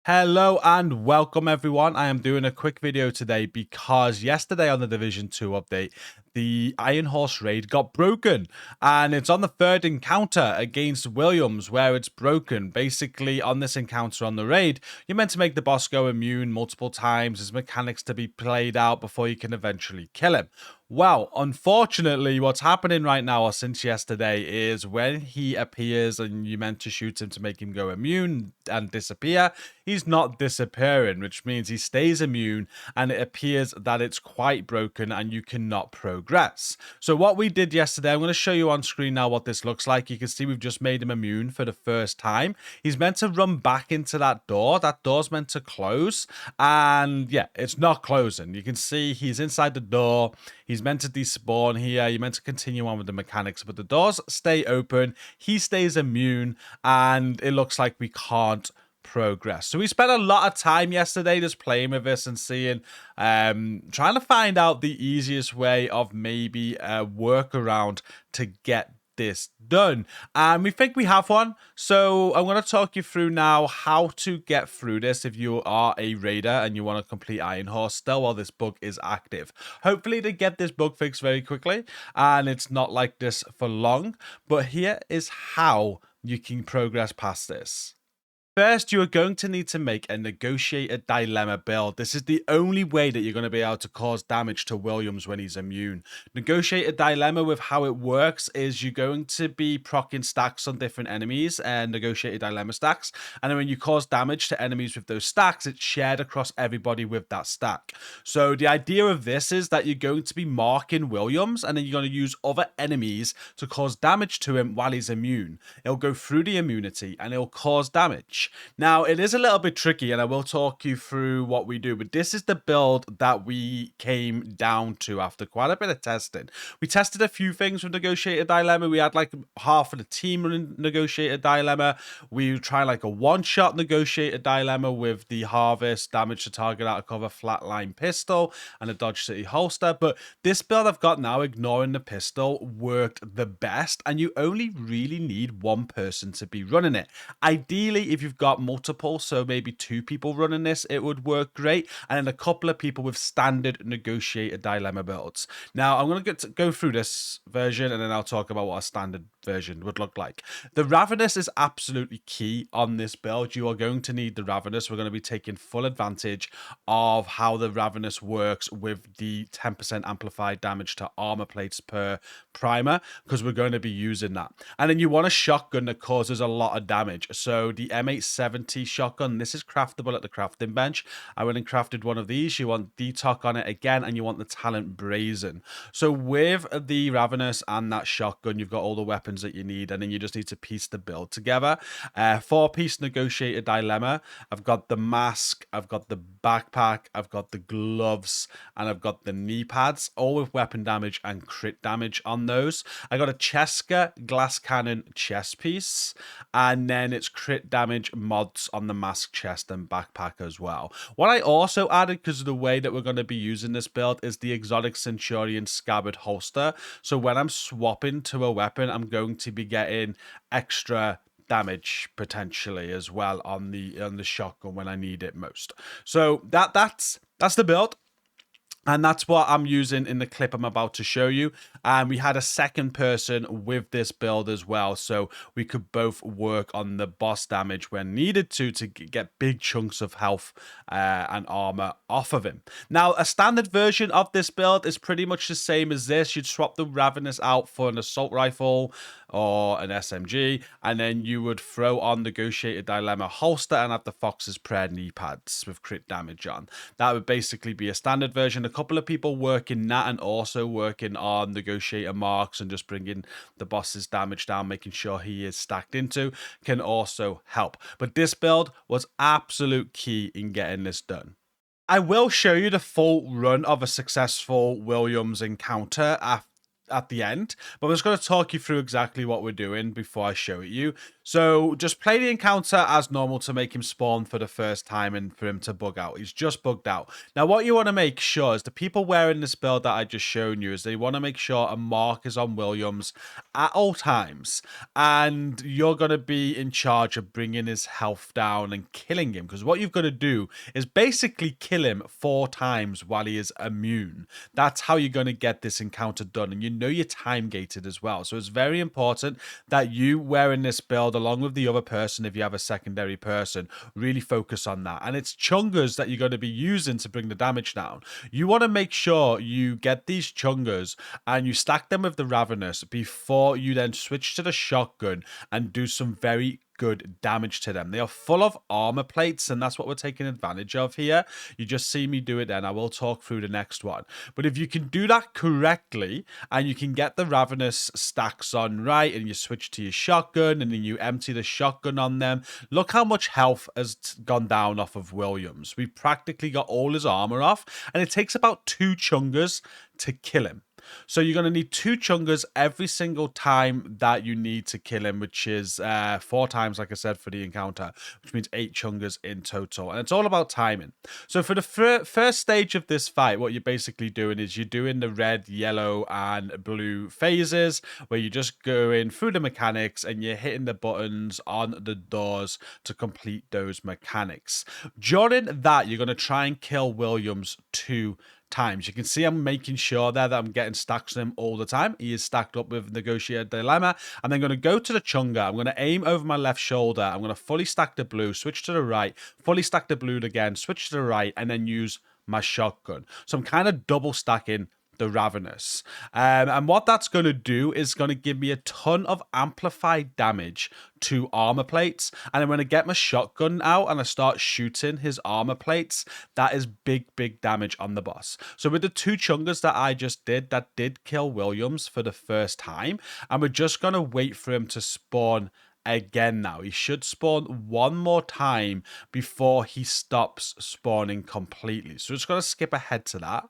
Hello and welcome everyone. I am doing a quick video today because yesterday on the Division 2 update, the Iron Horse raid got broken and it's on the third encounter against Williams where it's broken. Basically on this encounter on the raid, you're meant to make the boss go immune multiple times. There's mechanics to be played out before you can eventually kill him. Well, unfortunately, what's happening right now, or since yesterday, is when he appears and you're meant to shoot him to make him go immune and disappear, he's not disappearing, which means he stays immune, and it appears that it's quite broken and you cannot progress. So what we did yesterday, I'm going to show you on screen now what this looks like. You can see we've just made him immune for the first time. He's meant to run back into that door. That door's meant to close, and yeah, it's not closing. You can see he's inside the door. He's meant to despawn here. You're meant to continue on with the mechanics, but the doors stay open. He stays immune, and it looks like we can't progress. So we spent a lot of time yesterday just playing with this and seeing, trying to find out the easiest way of maybe a workaround to get this done, and we think we have one. So I'm going to talk you through now how to get through this if you are a raider and you want to complete Iron Horse still while this bug is active. Hopefully they get this bug fixed very quickly and it's not like this for long, but here is how you can progress past this. First, you are going to need to make a Negotiator Dilemma build. This is the only way that you're going to be able to cause damage to Williams when he's immune. Negotiator Dilemma, with how it works, is you're going to be proccing stacks on different enemies and Negotiator Dilemma stacks. And then when you cause damage to enemies with those stacks, it's shared across everybody with that stack. So the idea of this is that you're going to be marking Williams and then you're going to use other enemies to cause damage to him while he's immune. It'll go through the immunity and it'll cause damage. Now, it is a little bit tricky, and I will talk you through what we do, but this is the build that we came down to after quite a bit of testing. We tested a few things with Negotiator Dilemma. We had like half of the team running Negotiator Dilemma. We tried like a one-shot Negotiator Dilemma with the Harvest, damage to target out of cover, flatline pistol, and a Dodge City holster. But this build I've got now, ignoring the pistol, worked the best, and you only really need one person to be running it. Ideally, if you've got multiple, so maybe 2 people running this, it would work great, and then a couple of people with standard Negotiator Dilemma builds. Now I'm going to go through this version and then I'll talk about what a standard version would look like. The Ravenous is absolutely key on this build. You are going to need the Ravenous. We're going to be taking full advantage of how the Ravenous works with the 10% amplified damage to armor plates per primer, because we're going to be using that. And then you want a shotgun that causes a lot of damage. So the M870 shotgun, this is craftable at the crafting bench. I went and crafted one of these. You want Detox on it again, and you want the Talent Brazen. So with the Ravenous and that shotgun, you've got all the weapons that you need, and then you just need to piece the build together. 4-piece Negotiator Dilemma. I've got the mask, I've got the backpack, I've got the gloves, and I've got the knee pads, all with weapon damage and crit damage on those. I got a Cheska glass cannon chest piece, and then it's crit damage mods on the mask, chest, and backpack as well. What I also added, because of the way that we're going to be using this build, is the Exotic Centurion scabbard holster. So when I'm swapping to a weapon, I'm going to be getting extra damage potentially as well on the shotgun when I need it most. So that's the build. And that's what I'm using in the clip I'm about to show you. And we had a second person with this build as well, so we could both work on the boss damage when needed to get big chunks of health and armor off of him. Now, a standard version of this build is pretty much the same as this. You'd swap the Ravenous out for an assault rifle or an SMG, and then you would throw on Negotiator Dilemma holster and have the Fox's Prayer knee pads with crit damage on. That would basically be a standard version. A couple of people working that and also working on Negotiator marks and just bringing the boss's damage down, making sure he is stacked into, can also help. But this build was absolute key in getting this done. I will show you the full run of a successful Williams encounter at the end, but I'm just going to talk you through exactly what we're doing before I show it you. So just play the encounter as normal to make him spawn for the first time and for him to bug out. He's just bugged out. Now, what you want to make sure is the people wearing this build that I just shown you is they want to make sure a mark is on Williams at all times. And you're going to be in charge of bringing his health down and killing him. Because what you've got to do is basically kill him 4 times while he is immune. That's how you're going to get this encounter done. And you know you're time gated as well. So it's very important that you wearing this build along with the other person, if you have a secondary person, really focus on that. And it's chungas that you're going to be using to bring the damage down. You want to make sure you get these chungas and you stack them with the Ravenous before you then switch to the shotgun and do some very good damage to them. They are full of armor plates, and that's what we're taking advantage of here. You just see me do it then. I will talk through the next one. But if you can do that correctly and you can get the Ravenous stacks on right and you switch to your shotgun and then you empty the shotgun on them, look how much health has gone down off of Williams. We practically got all his armor off, and it takes about 2 chungas to kill him. So you're going to need 2 chungas every single time that you need to kill him, which is 4 times, like I said, for the encounter, which means 8 chungas in total. And it's all about timing. So for the first stage of this fight, what you're basically doing is you're doing the red, yellow, and blue phases, where you're just going through the mechanics and you're hitting the buttons on the doors to complete those mechanics. During that, you're going to try and kill Williams 2 times. You can see I'm making sure there that I'm getting stacks on him all the time. He is stacked up with Negotiated Dilemma. I'm then going to go to the chunga. I'm going to aim over my left shoulder. I'm going to fully stack the blue, switch to the right, fully stack the blue again, switch to the right, and then use my shotgun. So I'm kind of double stacking the Ravenous. And what that's going to do is going to give me a ton of amplified damage to armor plates. And then when I get my shotgun out and I start shooting his armor plates, that is big damage on the boss. So with the 2 chungas that I just did, that did kill Williams for the first time. And we're just going to wait for him to spawn again now. He should spawn 1 more time before he stops spawning completely. So we're just going to skip ahead to that.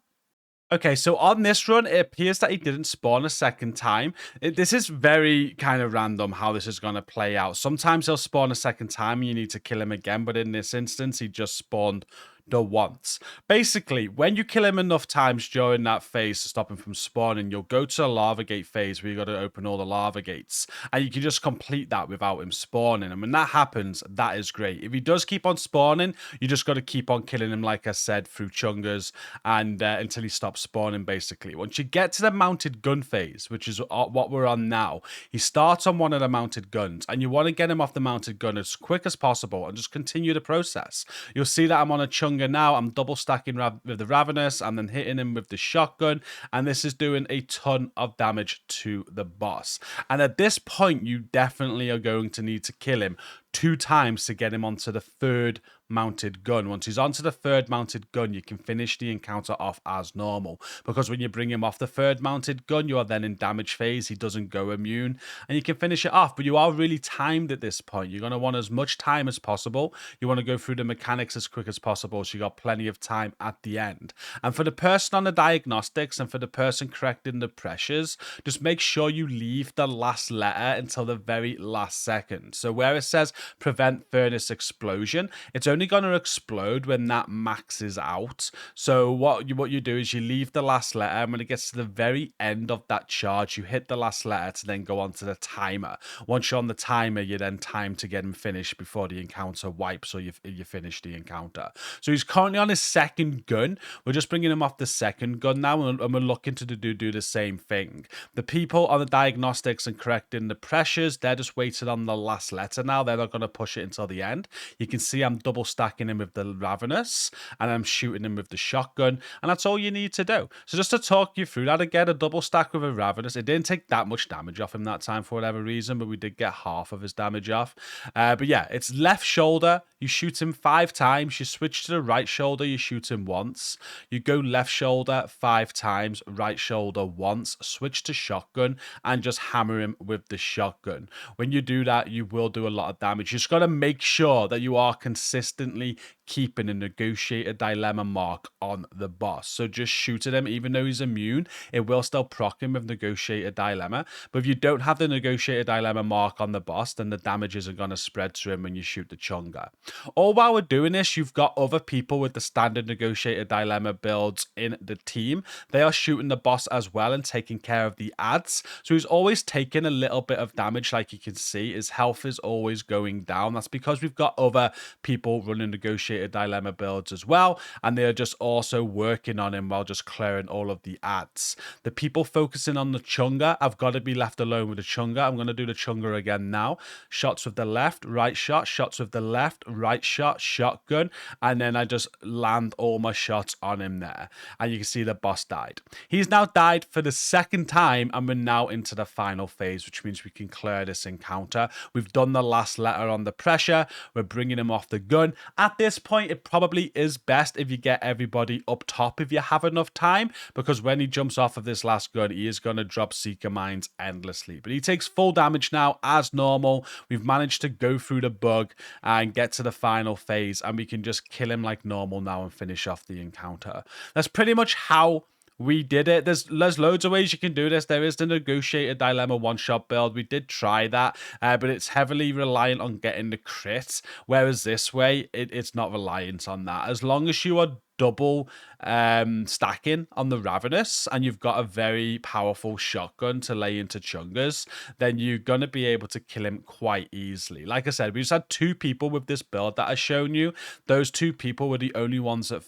Okay, so on this run, it appears that he didn't spawn a second time. This is very kind of random how this is going to play out. Sometimes he'll spawn a second time and you need to kill him again, but in this instance, he just spawned the once. Basically, when you kill him enough times during that phase to stop him from spawning, you'll go to the lava gate phase where you got to open all the lava gates, and you can just complete that without him spawning. And when that happens, that is great. If he does keep on spawning, you just got to keep on killing him, like I said, through chungas and until he stops spawning. Basically, once you get to the mounted gun phase, which is what we're on now, he starts on one of the mounted guns, and you want to get him off the mounted gun as quick as possible and just continue the process. You'll see that I'm on a chunga now. I'm double stacking with the Ravenous and then hitting him with the shotgun, and this is doing a ton of damage to the boss. And at this point, you definitely are going to need to kill him 2 times to get him onto the 3rd mounted gun. Once he's onto the 3rd mounted gun, you can finish the encounter off as normal, because when you bring him off the 3rd mounted gun, you are then in damage phase. He doesn't go immune and you can finish it off, but you are really timed at this point. You're going to want as much time as possible. You want to go through the mechanics as quick as possible, so you got plenty of time at the end. And for the person on the diagnostics and for the person correcting the pressures, just make sure you leave the last letter until the very last second. So where it says prevent furnace explosion, it's only going to explode when that maxes out. So what you do is you leave the last letter, and when it gets to the very end of that charge, you hit the last letter to then go on to the timer. Once you're on the timer, you then time to get him finished before the encounter wipes, or you finish the encounter. So he's currently on his 2nd gun. We're just bringing him off the 2nd gun now, and we're looking to do the same thing. The people on the diagnostics and correcting the pressures, they're just waiting on the last letter now. They're not going to push it until the end. You can see I'm double stacking him with the Ravenous, and I'm shooting him with the shotgun, and that's all you need to do. So just to talk you through that again, a double stack with a Ravenous, it didn't take that much damage off him that time for whatever reason, but we did get half of his damage off. But yeah, it's left shoulder, you shoot him 5 times, you switch to the right shoulder, you shoot him once, you go left shoulder 5 times, right shoulder once, switch to shotgun, and just hammer him with the shotgun. When you do that, you will do a lot of damage. damage. You just got to make sure that you are consistently keeping a negotiator dilemma mark on the boss. So just shoot at him, even though he's immune, it will still proc him with negotiator dilemma. But if you don't have the negotiator dilemma mark on the boss, then the damage isn't going to spread to him when you shoot the chunga. All while we're doing this, you've got other people with the standard negotiator dilemma builds in the team. They are shooting the boss as well and taking care of the ads. So he's always taking a little bit of damage, like you can see. His health is always going down. That's because we've got other people running negotiator dilemma builds as well, and they're just also working on him while just clearing all of the ads. The people focusing on the chunga have got to be left alone with the chunga. I'm going to do the chunga again now. Shots with the left, right shot, shots with the left, right shot, shotgun, and then I just land all my shots on him there. And you can see the boss died. He's now died for the second time, and we're now into the final phase, which means we can clear this encounter. We've done the last letter on the pressure. We're bringing him off the gun. At this point, it probably is best if you get everybody up top if you have enough time, because when he jumps off of this last gun, he is going to drop Seeker Mines endlessly. But he takes full damage now as normal. We've managed to go through the bug and get to the final phase, and we can just kill him like normal now and finish off the encounter. That's pretty much how we did it. There's loads of ways you can do this. There is the negotiator dilemma one-shot build. We did try that, but it's heavily reliant on getting the crits, whereas this way, it's not reliant on that. As long as you are double stacking on the Ravenous and you've got a very powerful shotgun to lay into chungas, then you're going to be able to kill him quite easily. Like I said, we just had 2 people with this build that I've shown you. Those 2 people were the only ones that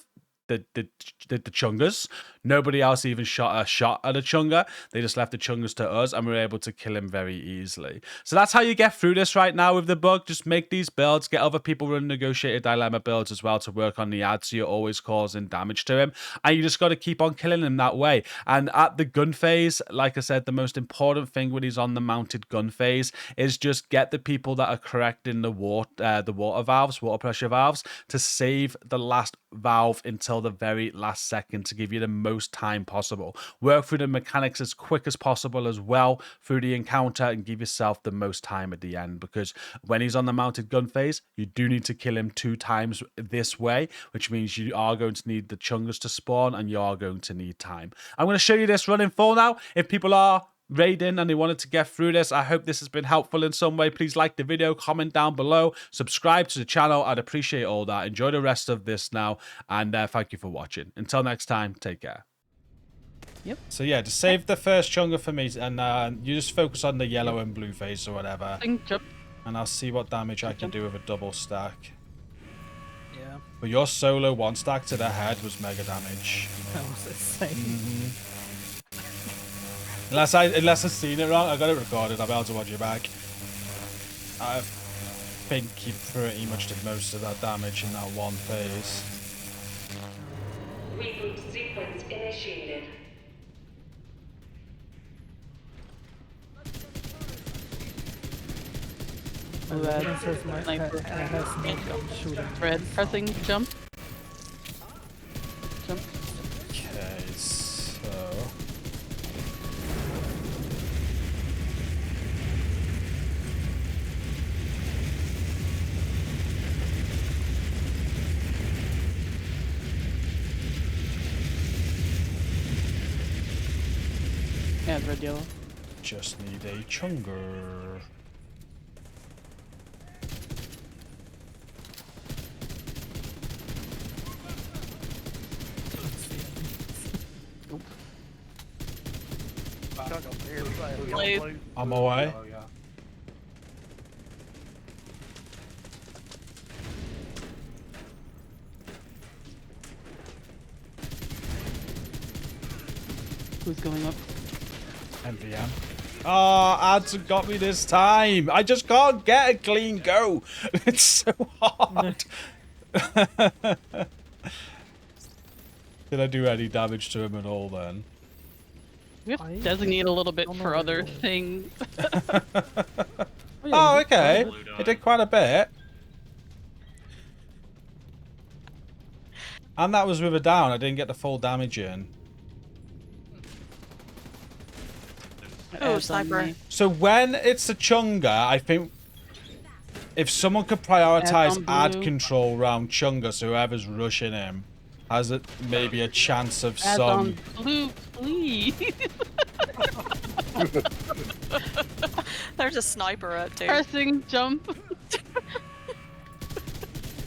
the chungas. Nobody else even shot a shot at a chunga. They just left the chungas to us, and we were able to kill him very easily. So that's how you get through this right now with the bug. Just make these builds, get other people running negotiated dilemma builds as well to work on the ads, so you're always causing damage to him, and you just got to keep on killing him that way. And at the gun phase, like I said, the most important thing when he's on the mounted gun phase is just get the people that are correcting the water valves, water pressure valves, to save the last valve until the very last second to give you the most time possible. Work through the mechanics as quick as possible as well through the encounter and give yourself the most time at the end, because when he's on the mounted gun phase, you do need to kill him 2 times this way, which means you are going to need the chungas to spawn and you are going to need time. I'm going to show you this running full now. If people are raiding and they wanted to get through this, I hope this has been helpful in some way. Please like the video, comment down below, subscribe to the channel. I'd appreciate all that. Enjoy the rest of this now, and thank you for watching. Until next time, take care. Yep. So yeah, just save the first chunga for me, and you just focus on the yellow and blue phase or whatever, and I'll see what damage I can do with a double stack. Yeah. But your solo 1 stack to the head was mega damage. That was insane. Unless I've seen it wrong, I got it recorded. I'll be able to watch it back. I think he pretty much did most of that damage in that one phase. Reboot sequence initiated. Red pressing jump. Jump. Okay, so Yeah, red yellow. just need a chunga. I'm away. Who's going up? MVM. Oh, ads have got me this time. I just can't get a clean go. It's so hard. Did I do any damage to him at all then? We have to designate a little bit for other things. Oh, okay. It did quite a bit. And that was with a down. I didn't get the full damage in. Oh, sniper. So when it's a chunga, I think If someone could prioritize on ad blue. control round Chunga, so whoever's rushing him has it maybe a chance of Ads some. on blue, please. There's a sniper up too. Pressing jump.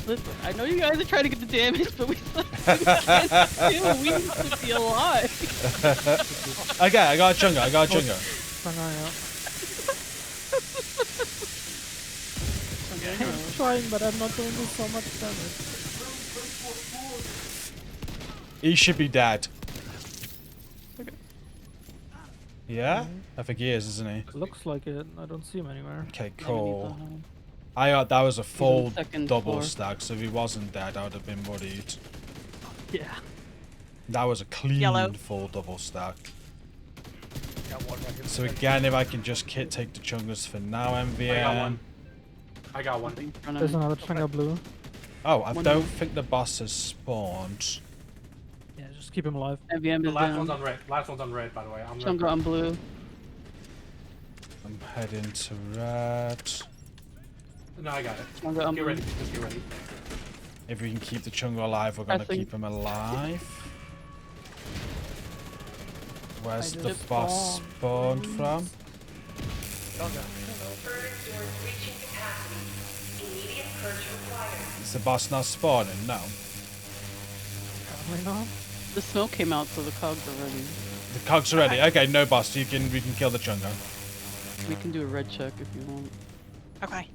Listen, I know you guys are trying to get the damage, but we still can't kill. We need to be alive. Okay, I got a Chunga. I got a Chunga. I'm trying, but I'm not doing so much damage. He should be dead. Okay. Yeah? I think he is, isn't he? Looks like it. I don't see him anywhere. Okay, Yeah, we need cool. the- That was a full second double floor. stack, so if he wasn't dead, I would have been worried. Yeah. That was a clean Yellow. full double stack. Got one right here. So again, if I can just take the Chungas for now, MVM. I got one. in front of There's me. another Chunga blue. Oh, I One don't more. think the boss has spawned. Yeah, just keep him alive. MVM The is last one's down. on red. Last one's on red, by the way. I'm Chunga on blue. I'm heading to red. No, I got it. Chunga on Get blue. ready. Just get ready. If we can keep the Chunga alive, we're gonna Pressing. keep him alive. Where's I the just boss spawned from? Furnace doors reaching capacity. Immediate purge required. Is the boss not spawning? No. Probably not. The smoke came out, so the cogs are ready. The cogs are ready. Okay, no boss. We can kill the Chunga. We can do a red check if you want. Okay.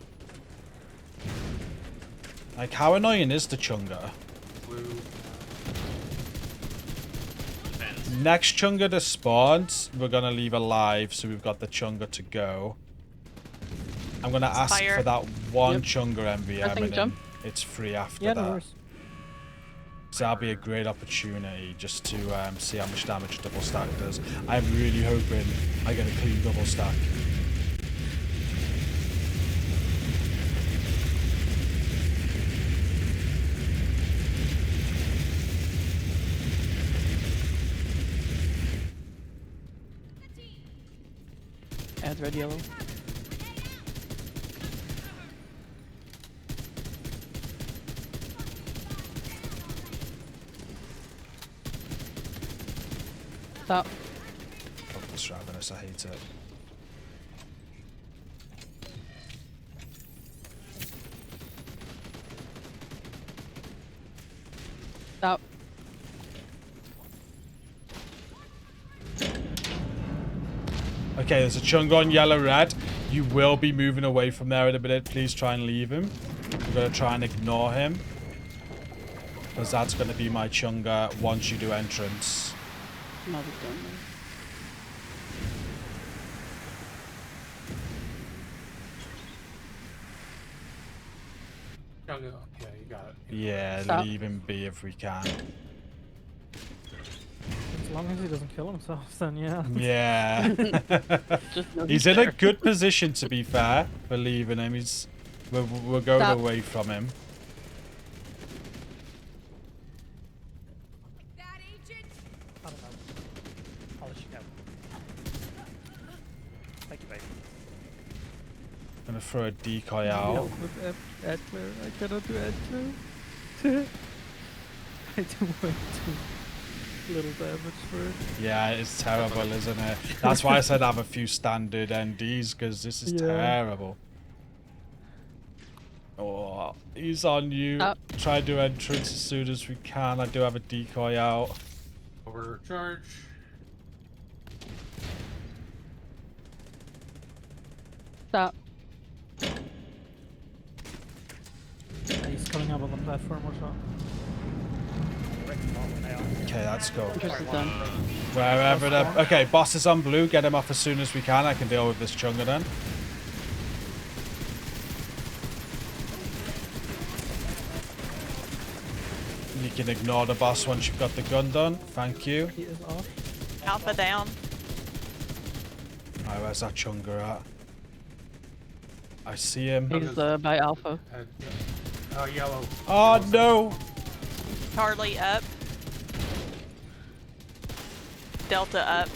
Like, how annoying is the Chunga? Blue. Next Chunga that spawns, we're gonna leave alive, so we've got the Chunga to go. I'm gonna ask Fire. for that one Yep. Chunga MVM, Pressing and then jump. it's free after Yeah, no that. worries. So that'll be a great opportunity just to see how much damage double stack does. I'm really hoping I get a clean double stack. Ads red, yellow. Stop. Fuck this ravenous, I hate it. Stop. Okay, there's a Chunga on yellow red. You will be moving away from there in a minute. Please try and leave him. We're going to try and ignore him. Because that's going to be my Chunga once you do entrance. Not done. Yeah, you got it. Yeah, Stop. leave him be if we can. As long as he doesn't kill himself, then yeah. Yeah. Just know He's in there. a good position, to be fair, for leaving him. We're going Stop. away from him. I don't know. I'll let you know. Thank you, babe. Gonna throw a decoy Yeah, out. with ad clear. I cannot do ad clear. I do way too little damage for it. Yeah, it's terrible, isn't it? That's why I said have a few standard NDs, because this is Yeah. terrible. Oh, he's on you. Stop. Try to do entrance as soon as we can. I do have a decoy out. Overcharge. Stop. Yeah, he's coming up on the platform or something. Okay, that's go. Entrance is done. Wherever the... Okay, boss is on blue. Get him off as soon as we can. I can deal with this Chunga then. You can ignore the boss once you've got the gun done. Thank you. He is off. Alpha down. Alright, where's that Chunga at? I see him. He's by Alpha. Yellow. Oh no! Charlie up. Delta up.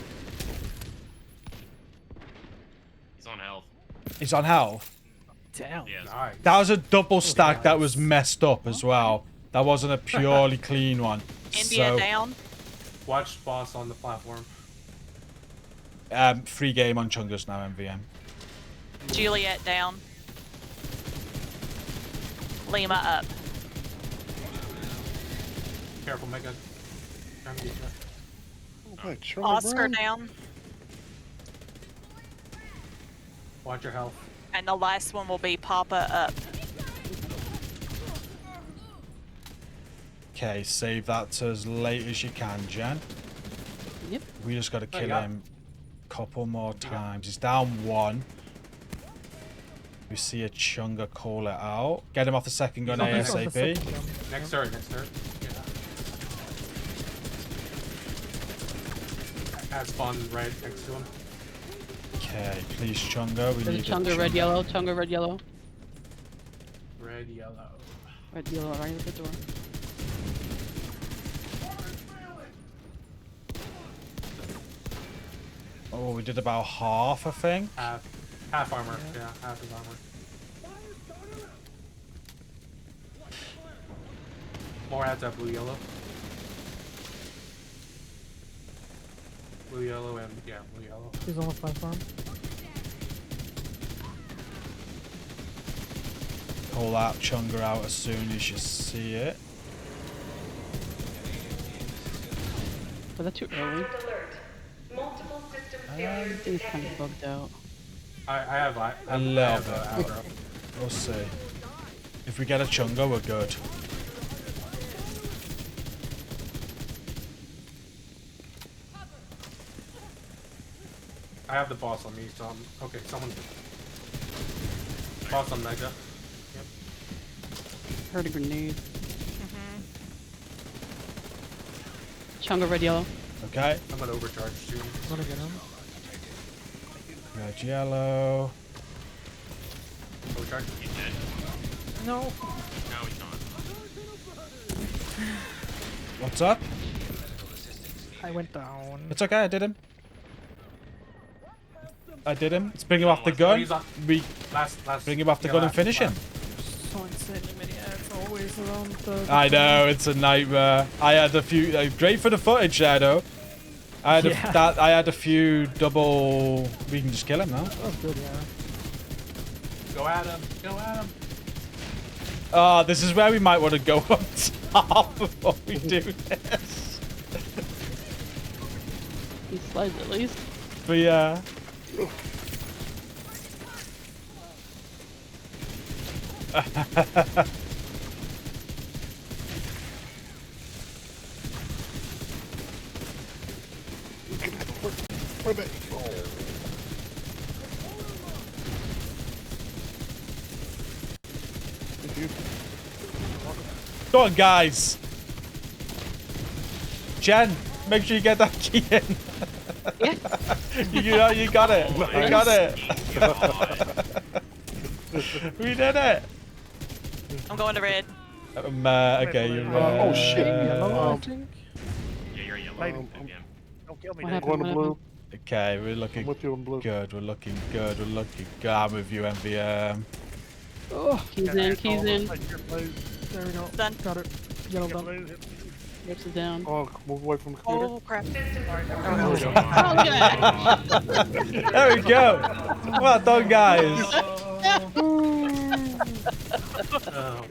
He's on health. He's on health. down. Nice. That was a double stack that was messed up as well. That wasn't a purely clean one. India So, down. Watch boss on the platform. free game on Chungus now, MVM. Juliet down. Lima up. Careful, Mega. Trying to get you. Oscar down. Watch your health. And the last one will be Papa up. Okay, save that to as late as you can, Jen. Yep. We just got to Oh, you kill got him a couple more times. He's down 1. We see a Chunga call it out. Get him off the second gun He's on the ASAP. second gun. Next turret, next turret. Yeah. Has fun right next to him. Okay, please Chunga. We There's a need Chunga, red, yellow. Chunga, red, yellow. Red, yellow. Red, yellow, right at the door. Oh, we did about half, I think. Half armor. Yeah, half his armor. More adds up blue, yellow. Blue, yellow, and yeah, blue, yellow. He's on the platform. Pull that Chunga out as soon as you see it. Was that too early? Hazard alert. Multiple system I failures think it's kind of detected. bugged out. I have A little bit. aggro. We'll see. If we get a Chunga, we're good. I have the boss on me, so I'm okay. Someone. Boss on Mega. Yep. Heard a grenade. Chunga, red, yellow. Okay. I'm gonna overcharge soon. I'm gonna get him. Red, yellow. Overcharge. No. What's up? I went down. It's okay, I did him. Let's bring him off the gun. He's on- We Last. bring him off the yeah, gun and last- finish him. So insanely many ads always around the. I know, it's a nightmare. I had a few, great for the footage there though. I had a few double, we can just kill him now. That was good, yeah. Go at him. Go at him. Oh, this is where we might want to go up top before we do this. He slides at least. But yeah. Go on, guys. Jen, make sure you get that key in. you got it. You got it. We did it. I'm going to red. Okay, you're right. Oh shit. Yellow, I think. Yeah, you're yellow. Lighting. Don't kill me. What dude. happened? Going to blue. Okay, we're I'm looking with you on blue. good. We're looking good. We're looking good. I'm with you, MVM. Oh, keys in, keys in. There we go. Done. Got it. Yellow done. Rips it down. Oh, move away from the computer. Oh crap. Oh, yeah. There we go. Well done, guys. Oh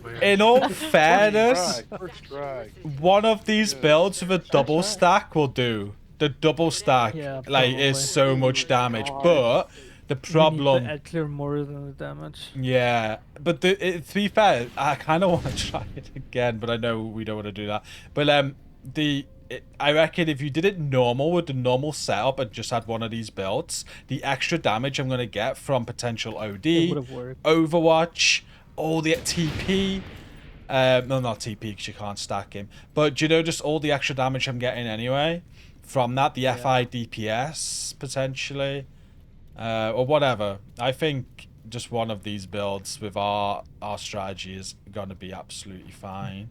man. In all fairness, First try. one of these builds with a double stack will do. The double stack, Yeah, like, probably. is so much damage, but the We need problem. to add clear more than the damage. Yeah, but to be fair, I kind of want to try it again, but I know we don't want to do that. But I reckon if you did it normal with the normal setup and just had one of these builds, the extra damage I'm gonna get from potential OD, It would have worked. Overwatch, all the TP. No, not TP because you can't stack him. But you know, just all the extra damage I'm getting anyway from that, the FI DPS potentially. Or whatever. I think just one of these builds with our strategy is going to be absolutely fine.